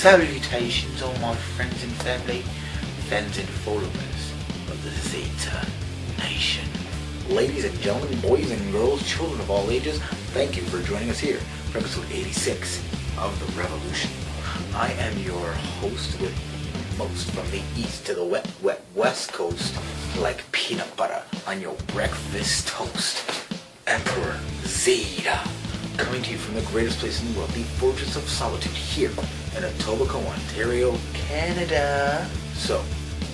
Salutations all my friends and family, fans and followers of the Zita Nation. Ladies and gentlemen, boys and girls, children of all ages, thank you for joining us here for episode 86 of The Revolution. I am your host with most from the east to the wet west coast, like peanut butter on your breakfast toast. Emperor Zita, coming to you from the greatest place in the world, the Fortress of Solitude, here in Etobicoke, Ontario, Canada. So,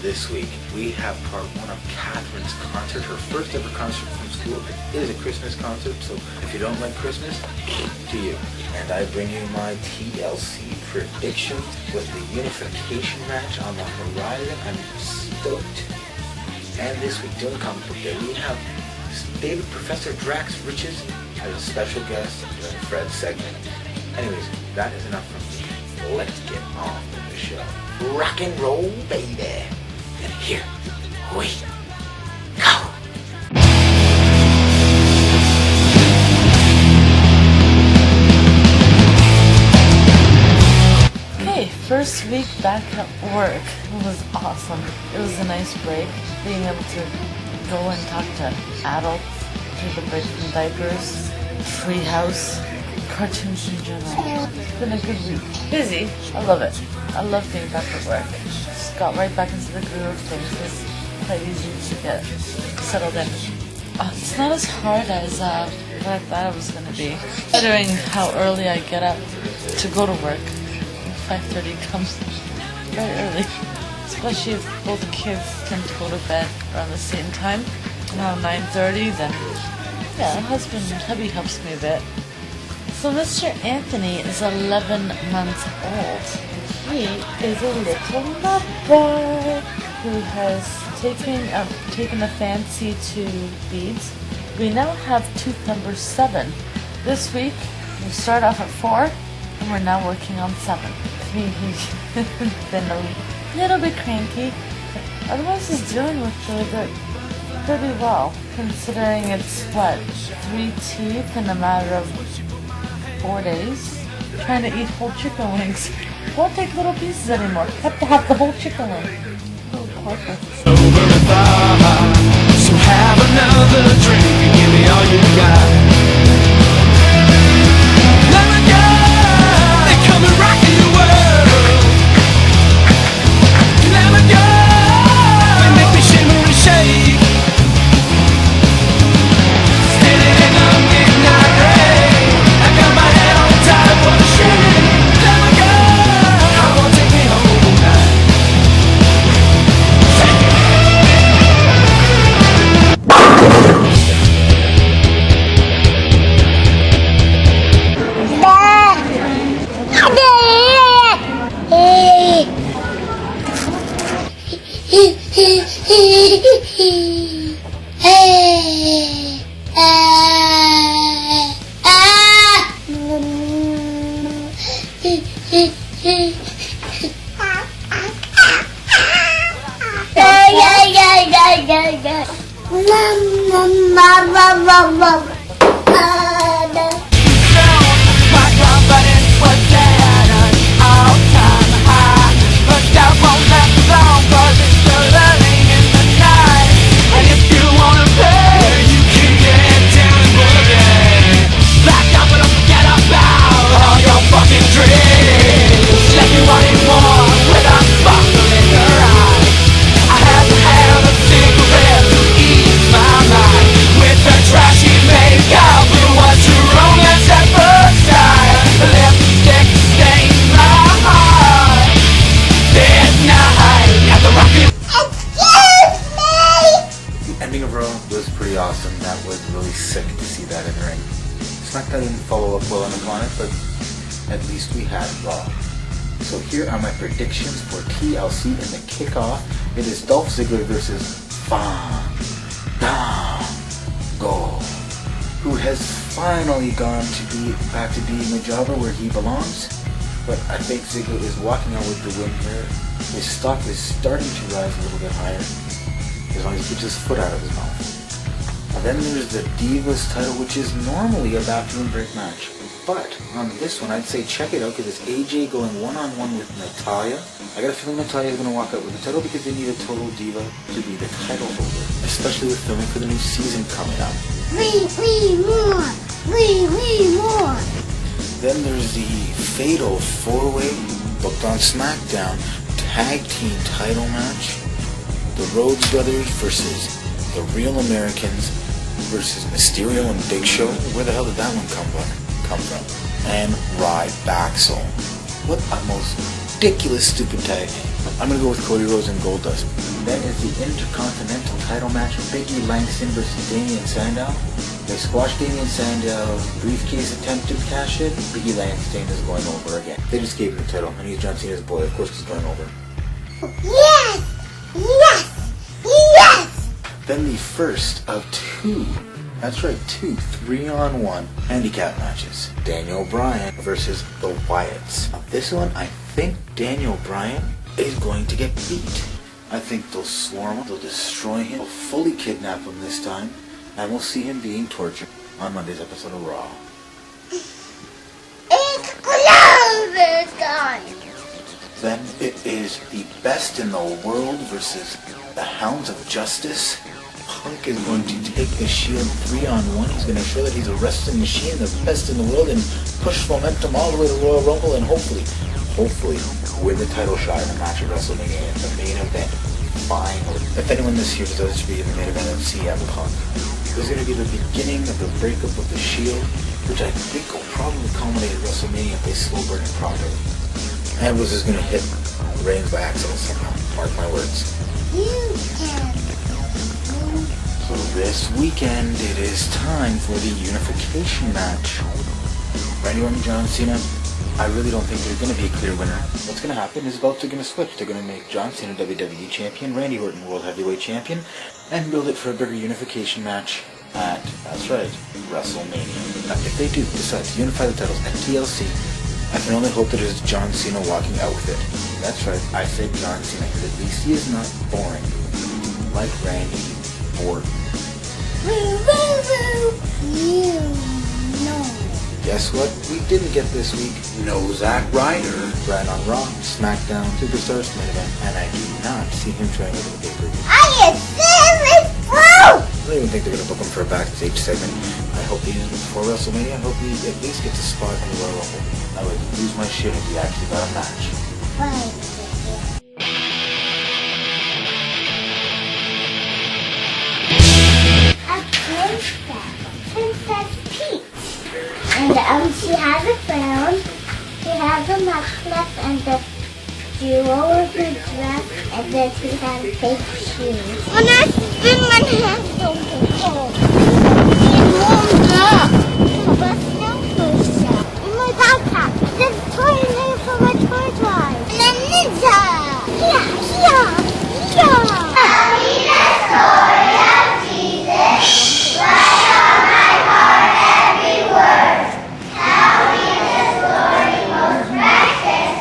this week we have part one of Katherines' concert, her first ever concert from school. It is a Christmas concert, so if you don't like Christmas, to you. And I bring you my TLC predictions with the unification match on the horizon. I'm stoked. And this week, during Comic Book Day, we have David Professor Drax Riches as a special guest during Fred's segment. Anyways, that is enough from me. Let's get on with the show. Rock and roll, baby. And here we go. Okay, first week back at work. It was awesome. It was a nice break. Being able to go and talk to adults, take a break from diapers, treehouse, cartoons in general. It's been a good week. Busy. I love it. I love being back at work. Just got right back into the groove of things. It's quite easy to get settled in. It's not as hard as what I thought it was going to be. Considering how early I get up to go to work. 5:30 comes very early. Especially if both the kids tend to go to bed around the same time. Around 9:30, then yeah, hubby helps me a bit. So Mr. Anthony is 11 months old. He is a little lover who has taken a fancy to beads. We now have tooth number 7. This week we start off at 4 and we're now working on 7. He's been a little bit cranky, but otherwise he's doing pretty well, considering it's 3 teeth in a matter of 4 days. Trying to eat whole chicken wings. Won't take little pieces anymore. Have to have the whole chicken wing. Oh, perfect. So have another drink and give me all you got. Let me go. They come and rock in the world. Let me go. They make me shimmer and shake. Standing in the midnight rain. I got my head on time for the shade. Let me go. Come on, take me home tonight. So here are my predictions for TLC in the kickoff. It is Dolph Ziggler versus Fandango, who has finally gone back to being a jobber where he belongs. But I think Ziggler is walking out with the win here. His stock is starting to rise a little bit higher, as long as he keeps his foot out of his mouth. Then there's the Divas title, which is normally a bathroom break match. But on this one, I'd say check it out because it's AJ going one-on-one with Natalya. I got a feeling Natalya is going to walk out with the title because they need a total diva to be the title holder, especially with filming for the new season coming up. We more! We more! Then there's the fatal four-way booked on SmackDown tag team title match. The Rhodes Brothers versus the Real Americans versus Mysterio and Big Show. Where the hell did that one come from? And Ryback. What a most ridiculous stupid tag name. I'm going to go with Cody Rhodes and Goldust. Then is the Intercontinental title match. Biggie Langston versus Damian Sandow. They squashed Damian Sandow's briefcase attempt to cash in. Biggie Langston is going over again. They just gave him the title, and he's John Cena's boy. Of course he's going over. Yes! Yes! Yes! Then the first of two, that's right, 3-on-1 handicap matches. Daniel Bryan versus the Wyatts. Now, this one, I think Daniel Bryan is going to get beat. I think they'll swarm him, they'll destroy him, they'll fully kidnap him this time, and we'll see him being tortured on Monday's episode of Raw. It's Clover time! Then it is the Best in the World versus the Hounds of Justice. Punk is going to take the Shield 3-on-1. He's going to show that he's a wrestling machine, the best in the world, and push momentum all the way to Royal Rumble, and hopefully, win the title shot in a match at WrestleMania in the main event. Finally. If anyone this year deserves to be in the main event of CM Punk, this is going to be the beginning of the breakup of the Shield, which I think will probably culminate at WrestleMania if they slow burn it properly. Ambrose is going to hit Reigns by accident somehow. Mark my words. You can. So this weekend, it is time for the unification match. Randy Orton, John Cena. I really don't think there's going to be a clear winner. What's going to happen is belts are going to switch. They're going to make John Cena WWE Champion, Randy Orton World Heavyweight Champion, and build it for a bigger unification match at, that's right, WrestleMania. Now, if they do decide to unify the titles at TLC, I can only hope that it is John Cena walking out with it. That's right, I said John Cena, because at least he is not boring, like Randy Orton. Woo, woo, woo. You know. Guess what we didn't get this week? No Zack Ryder. Right on Raw, SmackDown, Superstars, main event, and I do not see him trying over the pay-per-view. I am serious, bro! I don't even think they're going to book him for a backstage segment. I hope he is before WrestleMania. I hope he at least gets a spot in the Royal Rumble. I would lose my shit if he actually got a match. Right. A Princess Peach. And she has a crown, she has a necklace, and the jewel of her dress, and then she has fake shoes. When I spin my hand over cold, it warms up. But snow pusher. In my backpack, there's a toy in there for my toy drive. And a ninja. Yeah. Tell me the story of Jesus. Write on my heart every word. Tell me the story most precious.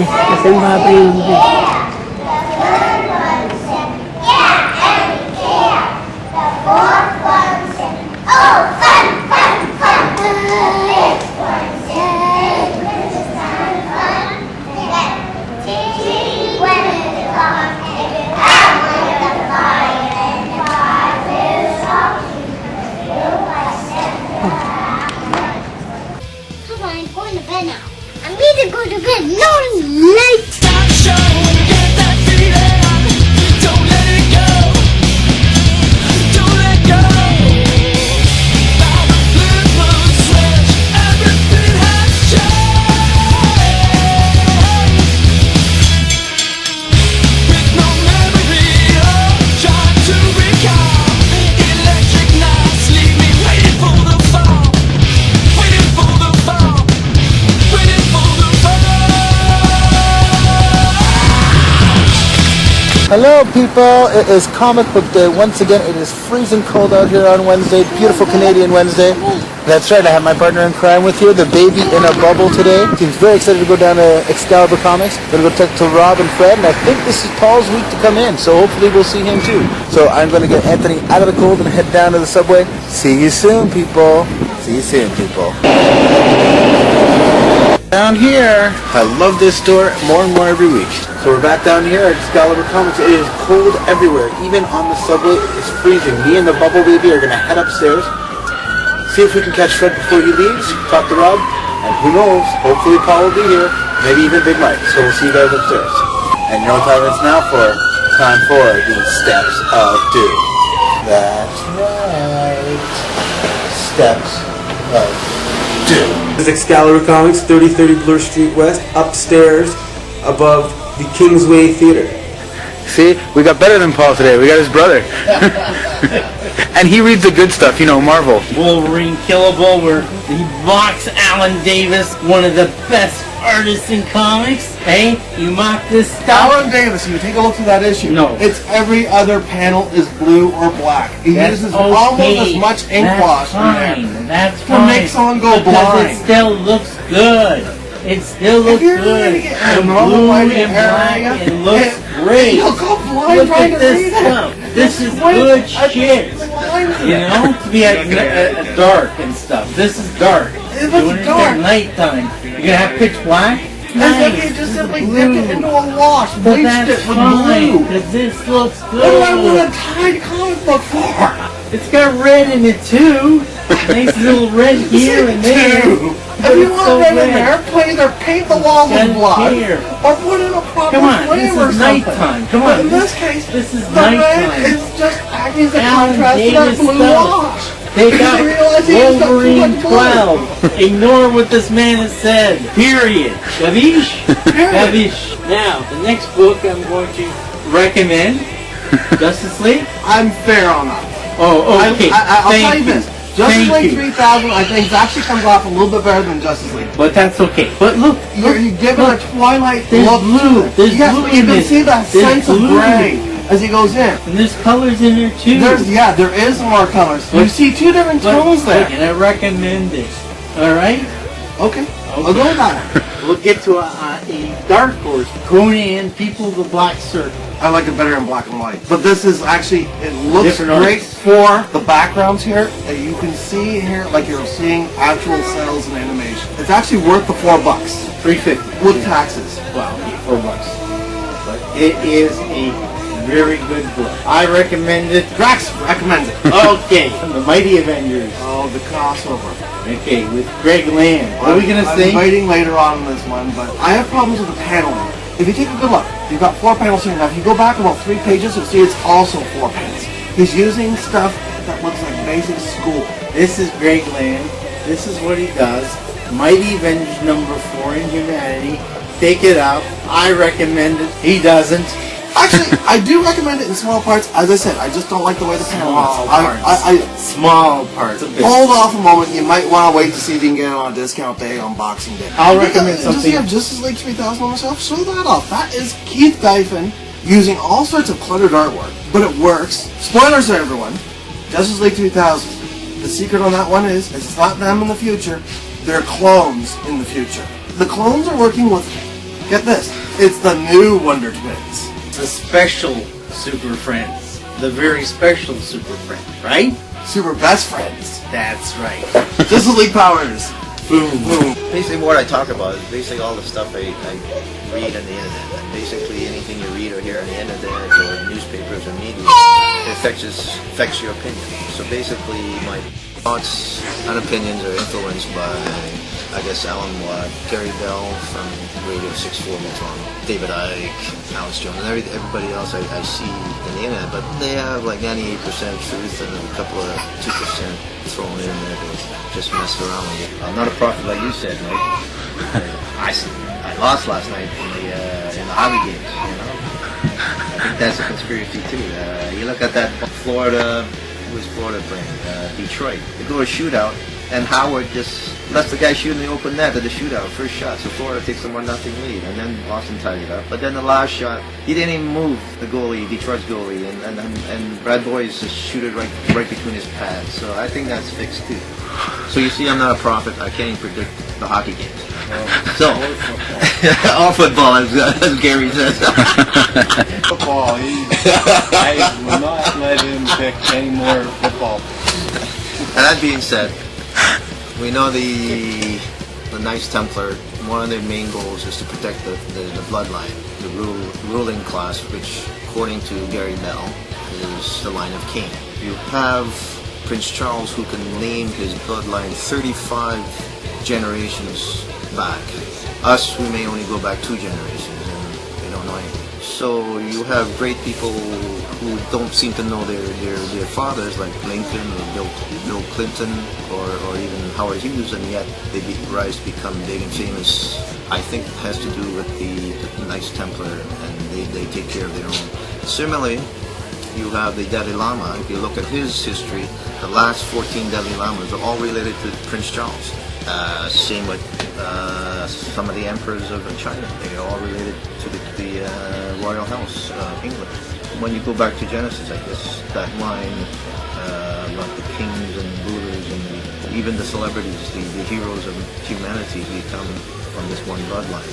Kasi mga primo. Yeah, going to bed now. I need to go to bed. No, late. Stop showing, get that feeling. Don't let it go. Don't let go. By the flip of a switch, everything has changed. With no memory of trying to recall. Electric nights leave me waiting for the fall. Waiting for the fall. Waiting for the fall. Hello people, it is comic book day once again. It is freezing cold out here on Wednesday, beautiful Canadian Wednesday. That's right, I have my partner in crime with you, the baby in a bubble today. He's very excited to go down to Excalibur Comics. We're going to go talk to Rob and Fred, and I think this is Paul's week to come in, so hopefully we'll see him too. So I'm going to get Anthony out of the cold and head down to the subway. See you soon, people. See you soon, people. Down here, I love this store more and more every week. So we're back down here at Excalibur Comics. It is cold everywhere, even on the subway. It's freezing. Me and the Bubble Baby are going to head upstairs, see if we can catch Fred before he leaves, talk to Rob, and who knows, hopefully Paul will be here, maybe even Big Mike. So we'll see you guys upstairs. And you know what time it's now for? Time for the Steps of Doom. That's right. Steps of Doom. This is Excalibur Comics, 3030 Bloor Street West, upstairs above the Kingsway Theater. See, we got better than Paul today. We got his brother. And he reads the good stuff, you know, Marvel. Wolverine Killable, where he mocks Alan Davis, one of the best artists in comics. Hey, you mock this stuff? Alan Davis, you take a look through that issue. No. It's every other panel is blue or black. He That's uses okay. almost as much ink wash in there. That's To fine. make someone go Because blind. it still looks good. It still If looks you're good. reading it in a And normal blue lighting and black, area, it looks and great. you'll go blind Look trying at to this read stuff. it. This is Wait, good I- shit. You know, to be a dark and stuff. This is dark. It looks Doing it dark. at nighttime. You're gonna have pitch black. As if you just simply dipped it into a wash, But bleached that's it with fine, blue. because this looks What do I good. want a tiny comic book for? It's got red in it too. Nice little red here and there. If you it's want so red in red. there, please either paint the walls with Doesn't blood care. or put in a proper Come on, flame this or is something. nighttime. Come But on, in this case, this is the red nighttime. is just acting as a Alan contrast to that Davis blue stuff. wash. They Because got you realize he has got too Wolverine much blood. 12. Ignore what this man has said. Period. Gavish? Gavish. Now, the next book I'm going to recommend, Justice League. I'm fair on that. Oh, okay. I'll Thank tell you this. Justice Thank League you. 3000, I think, actually comes off a little bit better than Justice League. But that's okay. But look, You're giving a Twilight There's look blue. to it. There's Yes, blue but you in can it. see that There's sense of blue. gray as he goes in. and there's colors in there too. There is more colors. You see two different tones there. And I recommend this. All right. Okay, I'll go with that. We'll get to a dark horse. Conan, People of the Black Circle. I like it better in black and white. But this is actually, it looks Different great artists. for the backgrounds here. And you can see here like you're seeing actual cells and animation. It's actually worth the $4 $3.50 with taxes. Wow, $4. But it is a very good book. I recommend it. Drax recommends it. Okay, the Mighty Avengers. Oh, the crossover. Okay, with Greg Land. What are we gonna I'm say? waiting later on in this one, but I have problems with the paneling. If you take a good look, you've got 4 panels here. Now, if you go back about 3 pages, you'll see it's also 4 panels. He's using stuff that looks like basic school. This is Greg Land. This is what he does. Mighty Avengers #4 in Humanity. Take it out. I recommend it. He doesn't. Actually, I do recommend it in small parts. As I said, I just don't like the way the panel looks. Small parts. Small parts. A bit. Hold off a moment. You might want to wait to see if you can get it on a discount day on Boxing Day. I'll recommend Does something. he have Justice League 3000 on himself? Show that off. That is Keith Giffen using all sorts of cluttered artwork, but it works. Spoilers to everyone. Justice League 3000. The secret on that one is it's not them in the future. They're clones in the future. The clones are working with, get this, it's the new Wonder Twins. The special Super Friends. The very special Super Friends, right? Super best friends. That's right. Justice League powers. Boom, boom. Basically, what I talk about is basically all the stuff I read on the internet. And basically, anything you read or hear on the internet or newspapers or media affects your opinion. So basically, my thoughts and opinions are influenced by I guess Alan Watt, Gary Bell from Radio 64 Milton, David Icke, Alex Jones, and everybody else I see in the internet, but they have like 98% truth and a couple of 2% thrown in there to just mess around with it. I'm not a prophet like you said, Mike. I lost last night in the hobby games, you know. I think that's a conspiracy too. You look at that Florida, who was Florida playing? Detroit. They go to shootout, and Howard just lets the guy shoot in the open net at the shootout, first shot. So Florida takes a 1-0 lead, and then Boston ties it up. But then the last shot, he didn't even move the goalie, Detroit's goalie, and Brad Boyes just shoot it right between his pads. So I think that's fixed too. So you see, I'm not a prophet. I can't even predict the hockey games. So, all football, as Gary says. Football, I will not let him pick any more football. And that being said, we know the Knights Templar, one of their main goals is to protect the bloodline, the ruling class, which, according to Gary Bell, is the line of Cain. You have Prince Charles, who can name his bloodline 35 generations back. Us, we may only go back 2 generations, and we don't know anything. So you have great people who don't seem to know their fathers, like Lincoln or Bill Clinton or even Howard Hughes, and yet they rise to become big and famous. I think it has to do with the Knights Templar, and they take care of their own. Similarly, you have the Dalai Lama. If you look at his history, the last 14 Dalai Lamas are all related to Prince Charles. Same with some of the emperors of China. They are all related to the royal house of England. When you go back to Genesis, I guess, that line about the kings and rulers and even the celebrities, the heroes of humanity become from this one bloodline.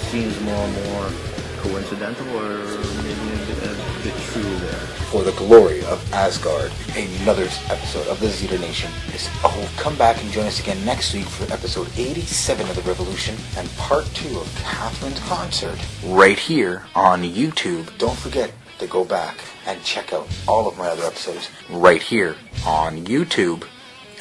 Seems more and more coincidental, or maybe a bit true there. For the glory of Asgard, another episode of the Zita Nation is come back and join us again next week for episode 87 of The Revolution and part 2 of Katherines Concert right here on YouTube. Don't forget to go back and check out all of my other episodes right here on YouTube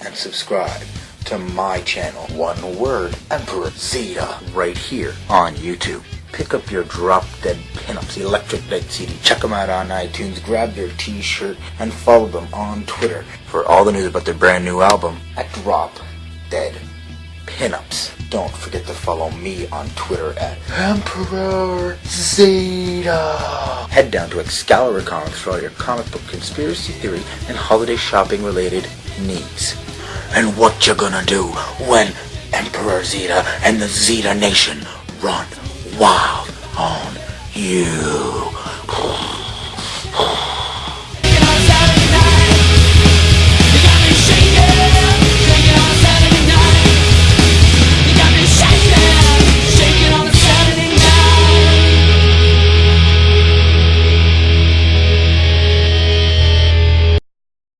and subscribe to my channel. One word, Emperor Zita, right here on YouTube. Pick up your Drop Dead Pinups, the Electric Dead CD. Check them out on iTunes. Grab their t-shirt and follow them on Twitter for all the news about their brand new album at Drop Dead Pinups. Don't forget to follow me on Twitter at Emperor Zita. Head down to Excalibur Comics for all your comic book conspiracy theory and holiday shopping related needs. And what you gonna do when Emperor Zita and the Zita Nation run wild on you?